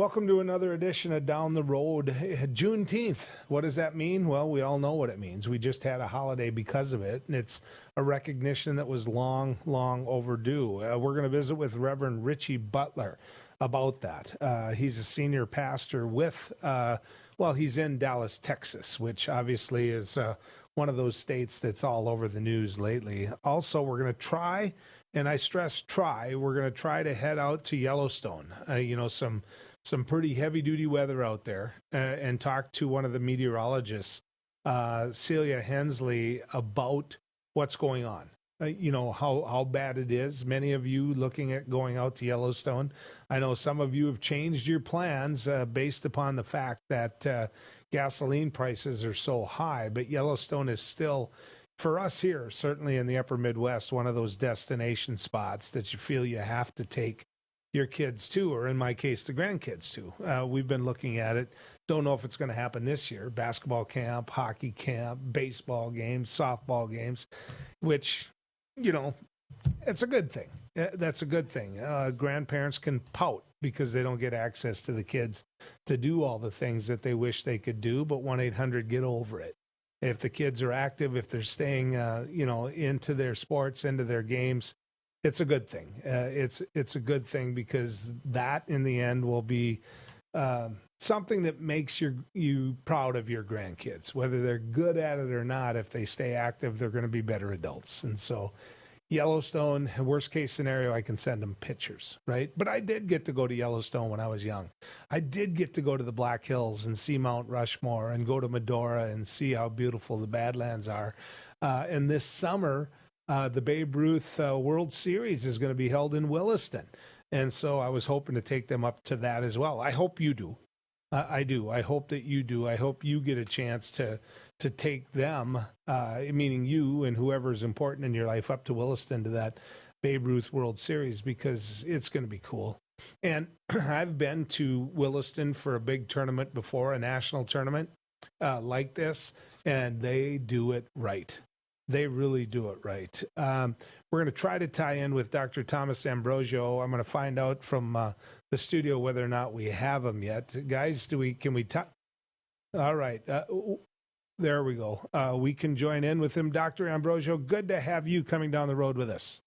Welcome to another edition of Down the Road. Juneteenth. What does that mean? Well, we all know what it means. We just had a holiday because of it, and it's a recognition that was long, long overdue. We're going to visit with Reverend Richie Butler about that. He's a senior pastor with, he's in Dallas, Texas, which obviously is one of those states that's all over the news lately. Also, we're going to try, and I stress try, we're going to try to head out to Yellowstone. Some pretty heavy-duty weather out there, and talk to one of the meteorologists, Celia Hensley, about what's going on. How bad it is. Many of you looking at going out to Yellowstone. I know some of you have changed your plans based upon the fact that gasoline prices are so high, but Yellowstone is still, for us here, certainly in the upper Midwest, one of those destination spots that you feel you have to take your kids to, or in my case, the grandkids to. We've been looking at it. Don't know if it's going to happen this year. Basketball camp, hockey camp, baseball games, softball games, which, it's a good thing. That's a good thing. Grandparents can pout because they don't get access to the kids to do all the things that they wish they could do, but 1-800 get over it. If the kids are active, if they're staying, into their sports, into their games, it's a good thing. It's a good thing because that, in the end, will be something that makes you proud of your grandkids. Whether they're good at it or not, if they stay active, they're going to be better adults. And so Yellowstone, worst case scenario, I can send them pictures, right? But I did get to go to Yellowstone when I was young. I did get to go to the Black Hills and see Mount Rushmore and go to Medora and see how beautiful the Badlands are. And this summer, the Babe Ruth World Series is going to be held in Williston. And so I was hoping to take them up to that as well. I hope you do. I do. I hope that you do. I hope you get a chance to take them, meaning you and whoever's important in your life, up to Williston to that Babe Ruth World Series, because it's going to be cool. And I've been to Williston for a big tournament before, a national tournament like this, and they do it right. They really do it right. We're going to try to tie in with Dr. Thomas Ambrosio. I'm going to find out from the studio whether or not we have him yet. Guys, can we talk? All right. There we go. We can join in with him. Dr. Ambrosio, good to have you coming down the road with us.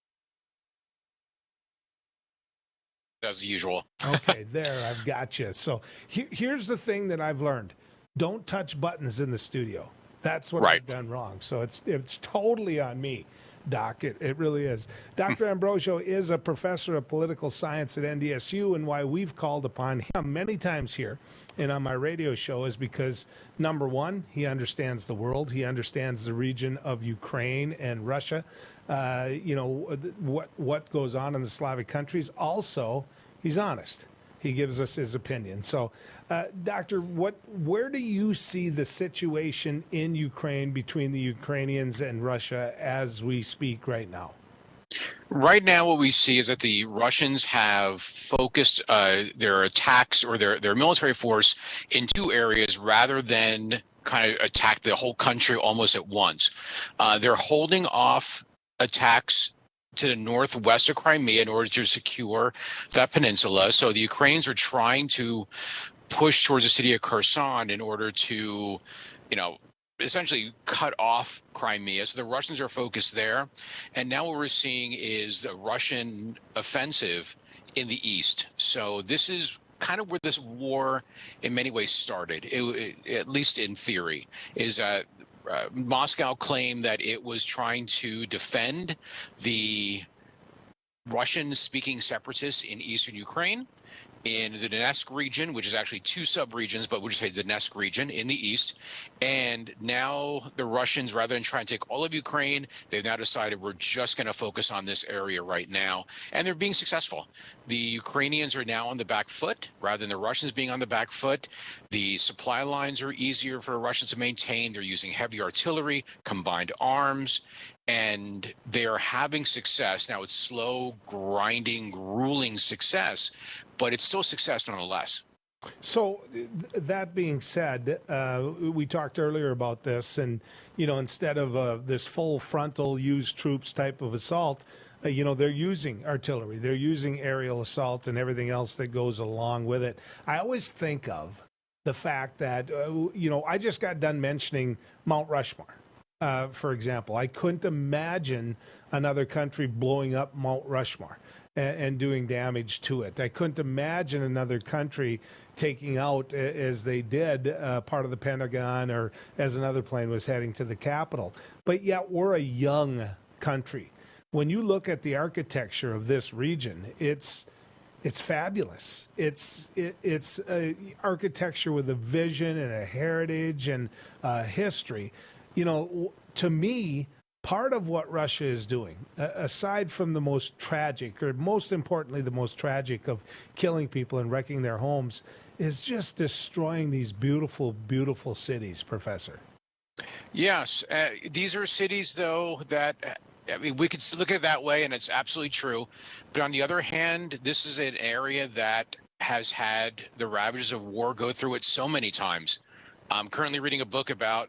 As usual. Okay, there, I've got you. So here's the thing that I've learned. Don't touch buttons in the studio. That's what right. I've done wrong. So it's totally on me, Doc. It really is. Dr. Ambrosio is a professor of political science at NDSU, and why we've called upon him many times here and on my radio show is because, number one, he understands the world. He understands the region of Ukraine and Russia, what goes on in the Slavic countries. Also, he's honest. He gives us his opinion. So, Doctor, where do you see the situation in Ukraine between the Ukrainians and Russia as we speak right now? Right now, what we see is that the Russians have focused their attacks or their military force in two areas rather than kind of attack the whole country almost at once. They're holding off attacks to the northwest of Crimea in order to secure that peninsula. So the Ukrainians are trying to push towards the city of Kherson in order to, essentially cut off Crimea. So the Russians are focused there. And now what we're seeing is a Russian offensive in the east. So this is kind of where this war in many ways started, at least in theory, is Moscow claimed that it was trying to defend the Russian-speaking separatists in eastern Ukraine, in the Donetsk region, which is actually two sub-regions, but we'll just say the Donetsk region in the east. And now the Russians, rather than trying to take all of Ukraine, they've now decided we're just going to focus on this area right now. And they're being successful. The Ukrainians are now on the back foot rather than the Russians being on the back foot. The supply lines are easier for Russians to maintain. They're using heavy artillery, combined arms, and they are having success. Now, it's slow, grinding, grueling success, but it's still success nonetheless. So that being said, we talked earlier about this, and instead of this full frontal use troops type of assault, they're using artillery, they're using aerial assault, and everything else that goes along with it. I always think of the fact that I just got done mentioning Mount Rushmore. For example, I couldn't imagine another country blowing up Mount Rushmore and doing damage to it. I couldn't imagine another country taking out, as they did, part of the Pentagon, or as another plane was heading to the Capitol. But yet we're a young country. When you look at the architecture of this region, it's fabulous. It's architecture with a vision and a heritage and history. To me, part of what Russia is doing, aside from the most tragic, or most importantly, the most tragic of killing people and wrecking their homes, is just destroying these beautiful, beautiful cities, Professor. Yes. These are cities, though, that, I mean, we could look at it that way, and it's absolutely true. But on the other hand, this is an area that has had the ravages of war go through it so many times. I'm currently reading a book about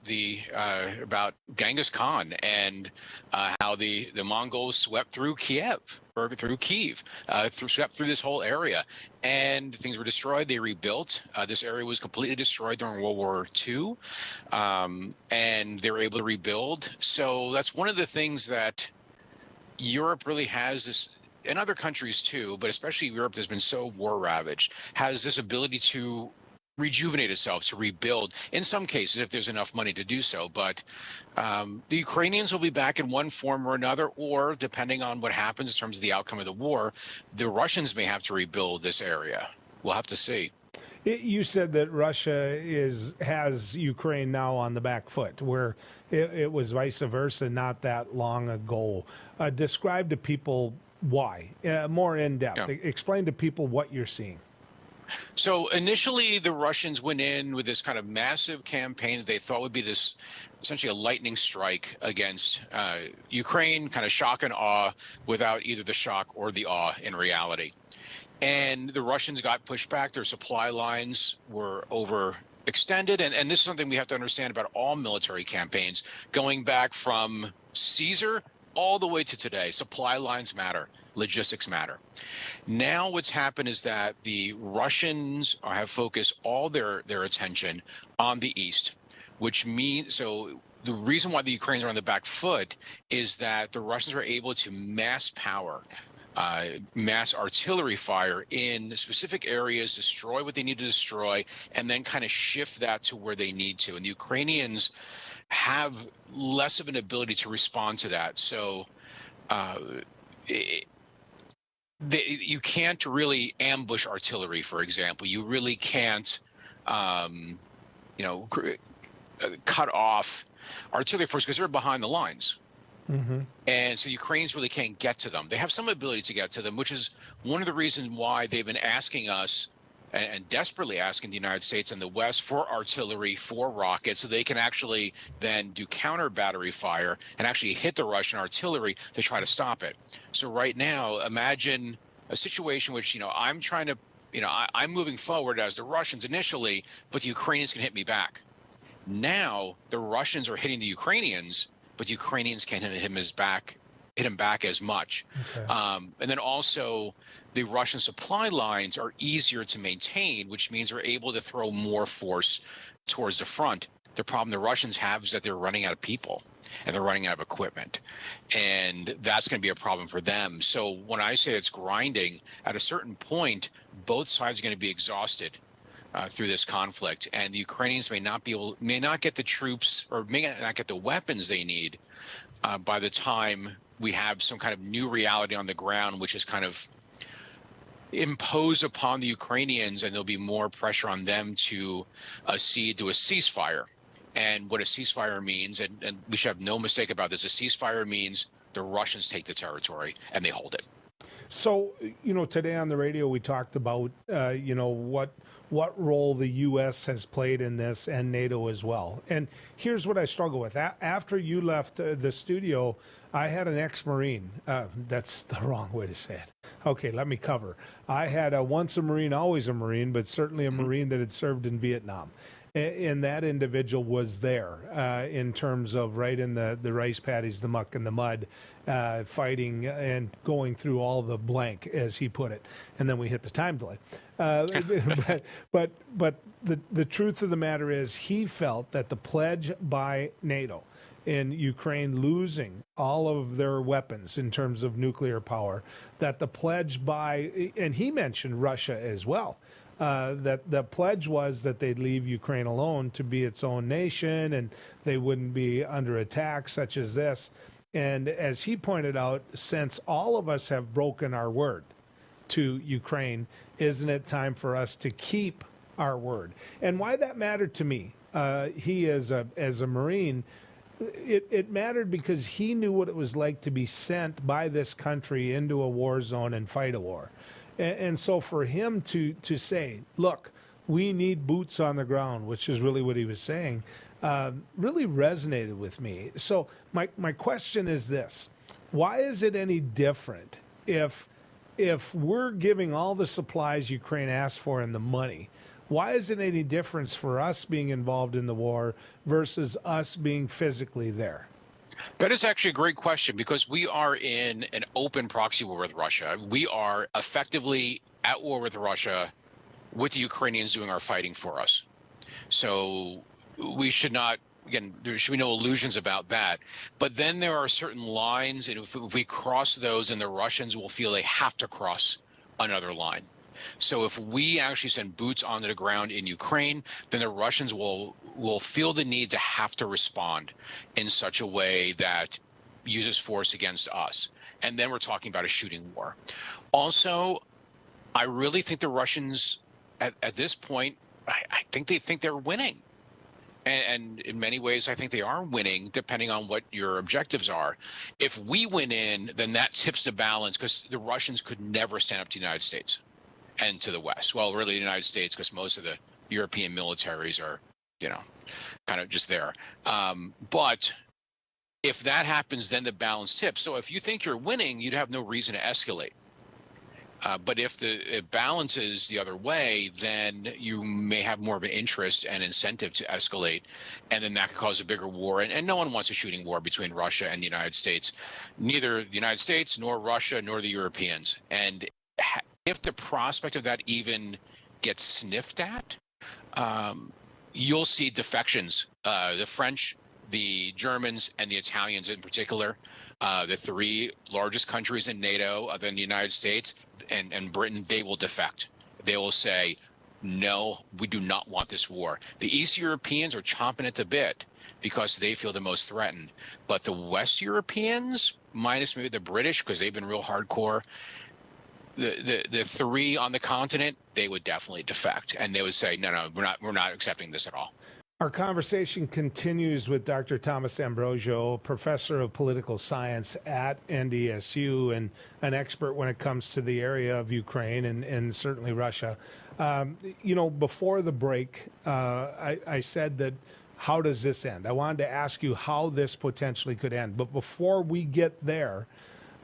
about Genghis Khan and how the Mongols swept through Kiev, swept through this whole area, and things were destroyed. They rebuilt. This area was completely destroyed during World War II, and they were able to rebuild. So that's one of the things that Europe really has this. And other countries too, but especially Europe that's been so war ravaged, has this ability to rejuvenate itself, to rebuild, in some cases, if there's enough money to do so. But the Ukrainians will be back in one form or another, or depending on what happens in terms of the outcome of the war, the Russians may have to rebuild this area. We'll have to see. You said that Russia has Ukraine now on the back foot, where it was vice versa not that long ago. Describe to people why, more in depth. Yeah. Explain to people what you're seeing. So initially, the Russians went in with this kind of massive campaign that they thought would be this essentially a lightning strike against Ukraine, kind of shock and awe, without either the shock or the awe in reality. And the Russians got pushed back. Their supply lines were overextended. And this is something we have to understand about all military campaigns, going back from Caesar all the way to today. Supply lines matter. Logistics matter. Now what's happened is that the Russians have focused all their attention on the east, which means, so the reason why the Ukrainians are on the back foot is that the Russians were able to mass artillery fire in specific areas, destroy what they need to destroy, and then kind of shift that to where they need to. And the Ukrainians have less of an ability to respond to that. So you can't really ambush artillery, for example. You really can't, cut off artillery force because they're behind the lines. Mm-hmm. And so Ukrainians really can't get to them. They have some ability to get to them, which is one of the reasons why they've been asking us and desperately asking the United States and the West for artillery, for rockets, so they can actually then do counter battery fire and actually hit the Russian artillery to try to stop it. So right now, imagine a situation which, I'm trying to, I'm moving forward as the Russians initially, but the Ukrainians can hit me back. Now the Russians are hitting the Ukrainians, but the Ukrainians can't hit him back as much. Okay. And then also, the Russian supply lines are easier to maintain, which means they're able to throw more force towards the front. The problem the Russians have is that they're running out of people and they're running out of equipment. And that's going to be a problem for them. So when I say it's grinding, at a certain point, both sides are going to be exhausted through this conflict. And the Ukrainians may not get the troops, or may not get the weapons they need by the time we have some kind of new reality on the ground, which is kind of impose upon the Ukrainians, and there'll be more pressure on them to accede to a ceasefire. And what a ceasefire means, and we should have no mistake about this, a ceasefire means the Russians take the territory and they hold it. So, today on the radio we talked about, what role the U.S. has played in this, and NATO as well. And here's what I struggle with. After you left the studio, I had an ex-Marine. That's the wrong way to say it. Okay, let me cover. I had a once a Marine, always a Marine, but certainly a Marine that had served in Vietnam. And that individual was there in terms of right in the rice paddies, the muck and the mud, fighting and going through all the blank, as he put it. And then we hit the time delay. But the truth of the matter is, he felt that the pledge by NATO in Ukraine losing all of their weapons in terms of nuclear power, that the pledge by, and he mentioned Russia as well, that the pledge was that they'd leave Ukraine alone to be its own nation and they wouldn't be under attack such as this. And as he pointed out, since all of us have broken our word to Ukraine, isn't it time for us to keep our word? And why that mattered to me, he as a Marine, it mattered because he knew what it was like to be sent by this country into a war zone and fight a war. And so for him to say, look, we need boots on the ground, which is really what he was saying, really resonated with me. So my question is this: why is it any different if we're giving all the supplies Ukraine asked for and the money? Why is it any difference for us being involved in the war versus us being physically there? That is actually a great question, because we are in an open proxy war with Russia. We are effectively at war with Russia, with the Ukrainians doing our fighting for us. So we should not, again, there should be no illusions about that. But then there are certain lines, and if we cross those, then the Russians will feel they have to cross another line. So if we actually send boots onto the ground in Ukraine, then the Russians will feel the need to have to respond in such a way that uses force against us. And then we're talking about a shooting war. Also, I really think the Russians, at this point, I think they think they're winning. And in many ways, I think they are winning, depending on what your objectives are. If we win in, then that tips the balance, because the Russians could never stand up to the United States and to the West. Well, really the United States, because most of the European militaries are, kind of just there. But if that happens, then the balance tips. So if you think you're winning, you'd have no reason to escalate. But if it balances the other way, then you may have more of an interest and incentive to escalate. And then that could cause a bigger war. And no one wants a shooting war between Russia and the United States. Neither the United States, nor Russia, nor the Europeans. And if the prospect of that even gets sniffed at, you'll see defections. The French, the Germans, and the Italians in particular, the three largest countries in NATO, other than the United States and Britain, they will defect. They will say, no, we do not want this war. The East Europeans are chomping at the bit because they feel the most threatened. But the West Europeans, minus maybe the British, because they've been real hardcore, the three on the continent, they would definitely defect, and they would say, no, we're not accepting this at all. Our conversation continues with Dr. Thomas Ambrosio, professor of political science at NDSU and an expert when it comes to the area of Ukraine and certainly Russia. Before the break, I said that, how does this end? I wanted to ask you how this potentially could end. But before we get there,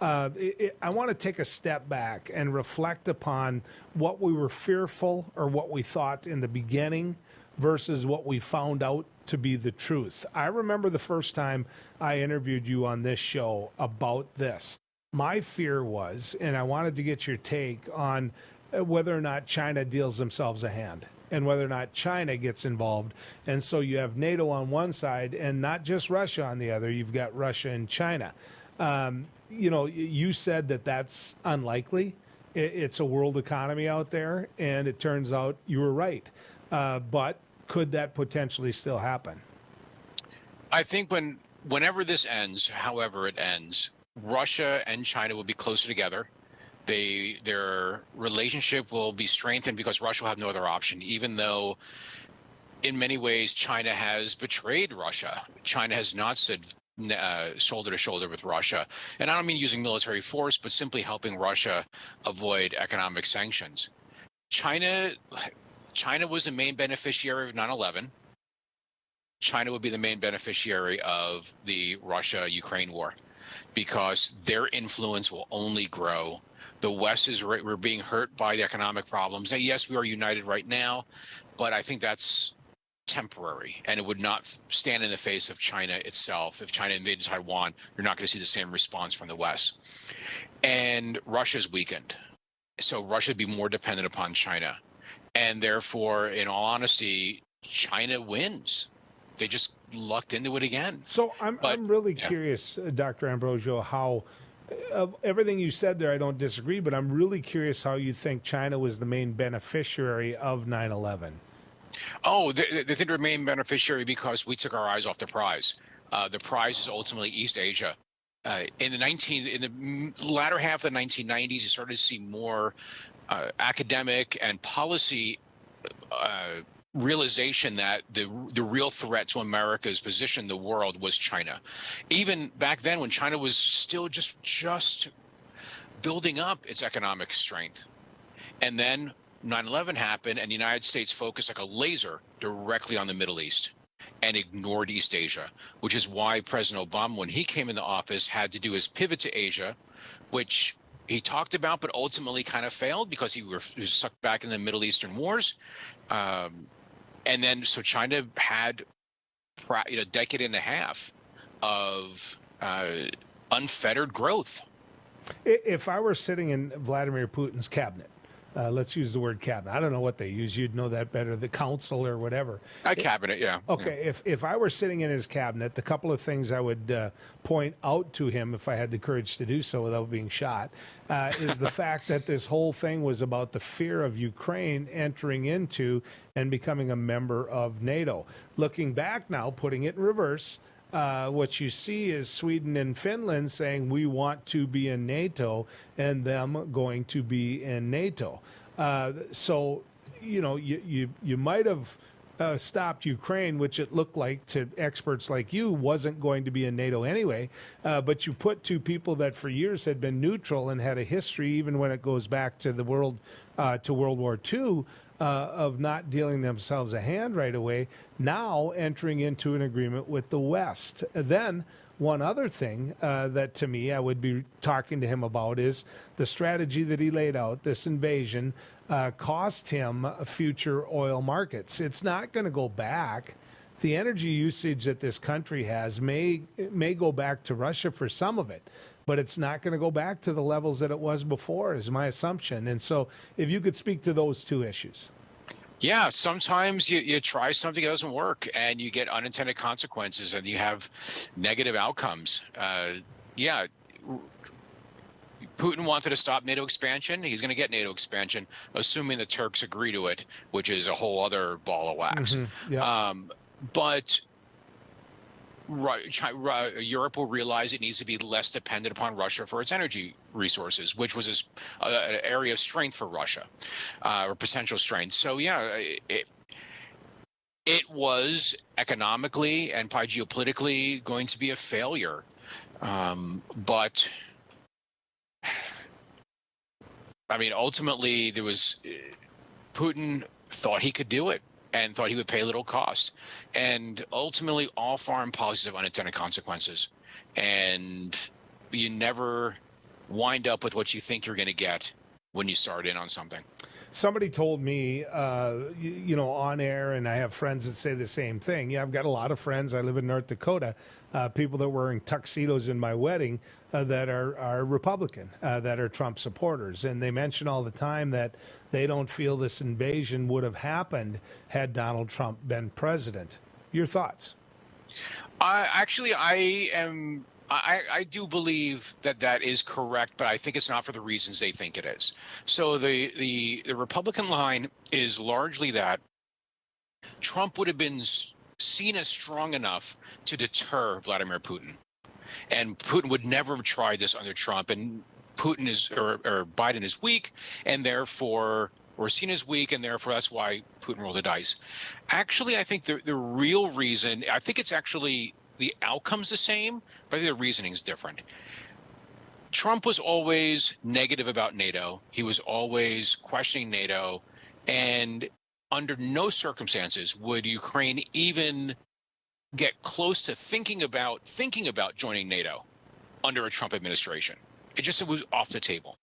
I want to take a step back and reflect upon what we were fearful or what we thought in the beginning versus what we found out to be the truth. I remember the first time I interviewed you on this show about this. My fear was, and I wanted to get your take on whether or not China deals themselves a hand and whether or not China gets involved. And so you have NATO on one side and not just Russia on the other. You've got Russia and China. You said that that's unlikely. It's a world economy out there, and it turns out you were right. But could that potentially still happen? I think whenever this ends, however it ends, Russia and China will be closer together. Their relationship will be strengthened because Russia will have no other option, even though in many ways China has betrayed Russia. China has not stood shoulder to shoulder with Russia. And I don't mean using military force, but simply helping Russia avoid economic sanctions. China was the main beneficiary of 9/11. China would be the main beneficiary of the Russia-Ukraine war because their influence will only grow. The West we're being hurt by the economic problems. And yes, we are united right now, but I think that's temporary, and it would not stand in the face of China itself. If China invaded Taiwan, you're not going to see the same response from the West. And Russia's weakened. So Russia would be more dependent upon China. And therefore, in all honesty, China wins. They just lucked into it again. So I'm really curious, Dr. Ambrosio, how everything you said there, I don't disagree, but I'm really curious how you think China was the main beneficiary of 9/11. Oh, they think they're main beneficiary because we took our eyes off the prize. The prize is ultimately East Asia. In the latter half of the 1990s, you started to see more academic and policy realization that the real threat to America's position in the world was China. Even back then, when China was still just building up its economic strength, and then 9/11 happened, and the United States focused like a laser directly on the Middle East and ignored East Asia, which is why President Obama, when he came into office, had to do his pivot to Asia, which he talked about, but ultimately kind of failed because he was sucked back in the Middle Eastern wars. And then so China had a decade and a half of unfettered growth. If I were sitting in Vladimir Putin's cabinet, let's use the word cabinet. I don't know what they use. You'd know that better. The council or whatever. Cabinet, yeah. Okay. Yeah. If I were sitting in his cabinet, the couple of things I would point out to him, if I had the courage to do so without being shot, is the fact that this whole thing was about the fear of Ukraine entering into and becoming a member of NATO. Looking back now, putting it in reverse, what you see is Sweden and Finland saying we want to be in NATO and them going to be in NATO. So, you know, you might have stopped Ukraine, which it looked like to experts like you wasn't going to be in NATO anyway. But you put two people that for years had been neutral and had a history, even when it goes back to the World War II, of not dealing themselves a hand right away, now entering into an agreement with the West. Then one other thing that to me I would be talking to him about is the strategy that he laid out. This invasion cost him future oil markets. It's not going to go back. The energy usage that this country has may go back to Russia for some of it, but it's not going to go back to the levels that it was before, is my assumption. And so if you could speak to those two issues. Yeah, sometimes you try something that doesn't work and you get unintended consequences and you have negative outcomes. Putin wanted to stop NATO expansion. He's going to get NATO expansion, assuming the Turks agree to it, which is a whole other ball of wax. Mm-hmm. Yeah. But Europe will realize it needs to be less dependent upon Russia for its energy resources, which was an area of strength for Russia, or potential strength. So, yeah, it was economically and probably geopolitically going to be a failure. But, I mean, ultimately, Putin thought he could do it and thought he would pay little cost. And ultimately, all foreign policies have unintended consequences. And you never wind up with what you think you're going to get when you start in on something. Somebody told me, on air, and I have friends that say the same thing. Yeah, I've got a lot of friends. I live in North Dakota, people that were wearing tuxedos in my wedding that are Republican, that are Trump supporters. And they mention all the time that they don't feel this invasion would have happened had Donald Trump been president. Your thoughts? I do believe that is correct, but I think it's not for the reasons they think it is. So the Republican line is largely that Trump would have been seen as strong enough to deter Vladimir Putin. And Putin would never have tried this under Trump. And Putin or Biden is weak, and therefore we're seen as weak, and therefore that's why Putin rolled the dice. Actually, I think the real reason, I think it's actually the outcome's the same, but I think the reasoning's different. Trump was always negative about NATO. He was always questioning NATO, and under no circumstances would Ukraine even get close to thinking about joining NATO under a Trump administration. It was off the table.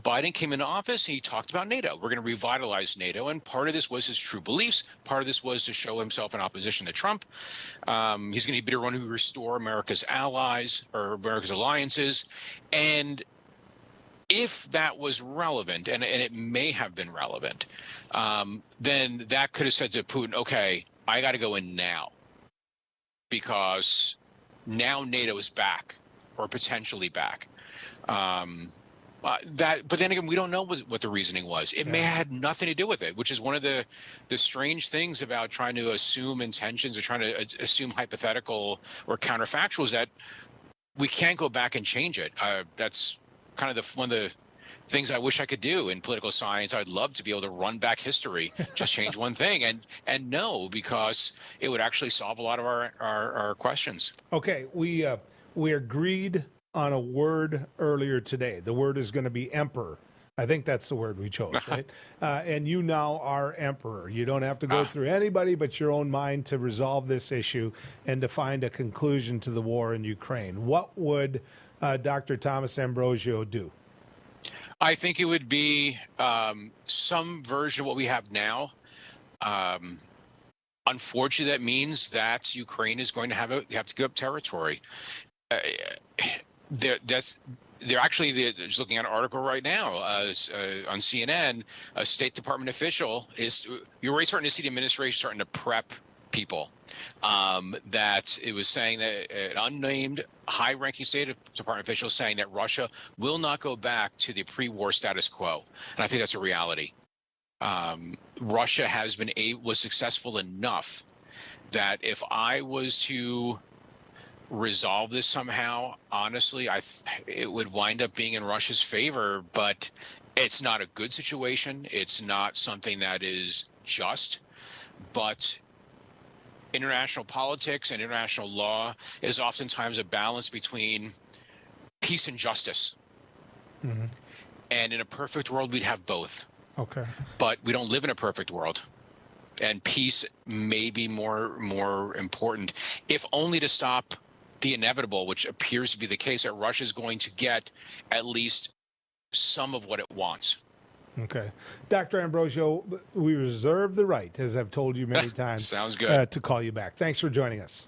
Biden came into office and he talked about NATO. We're going to revitalize NATO. And part of this was his true beliefs. Part of this was to show himself in opposition to Trump. He's going to be the one who restore America's allies or America's alliances. And if that was relevant, and it may have been relevant, then that could have said to Putin, okay, I got to go in now because now NATO is back or potentially back. But then again, we don't know what the reasoning was. It may have had nothing to do with it, which is one of the strange things about trying to assume intentions or trying to assume hypothetical or counterfactuals, that we can't go back and change it. That's kind of one of the things I wish I could do in political science. I'd love to be able to run back history, just change one thing, and no, because it would actually solve a lot of our questions. Okay, we agreed on a word earlier today. The word is going to be emperor. I think that's the word we chose, right? And you now are emperor. You don't have to go through anybody but your own mind to resolve this issue and to find a conclusion to the war in Ukraine. What would Dr. Thomas Ambrosio do? I think it would be some version of what we have now. Unfortunately, that means that Ukraine is going to have to give up territory. They're actually just looking at an article right now on CNN. A State Department official you're already starting to see the administration starting to prep people. That it was saying that an unnamed high-ranking State Department official saying that Russia will not go back to the pre-war status quo, and I think that's a reality. Russia was successful enough that if I was to resolve this somehow, honestly, it would wind up being in Russia's favor, but it's not a good situation. It's not something that is just, but international politics and international law is oftentimes a balance between peace and justice. Mm-hmm. And in a perfect world, we'd have both. Okay. But we don't live in a perfect world. And peace may be more important, if only to stop the inevitable, which appears to be the case, that Russia is going to get at least some of what it wants. Okay. Dr. Ambrosio, we reserve the right, as I've told you many times, sounds good, to call you back. Thanks for joining us.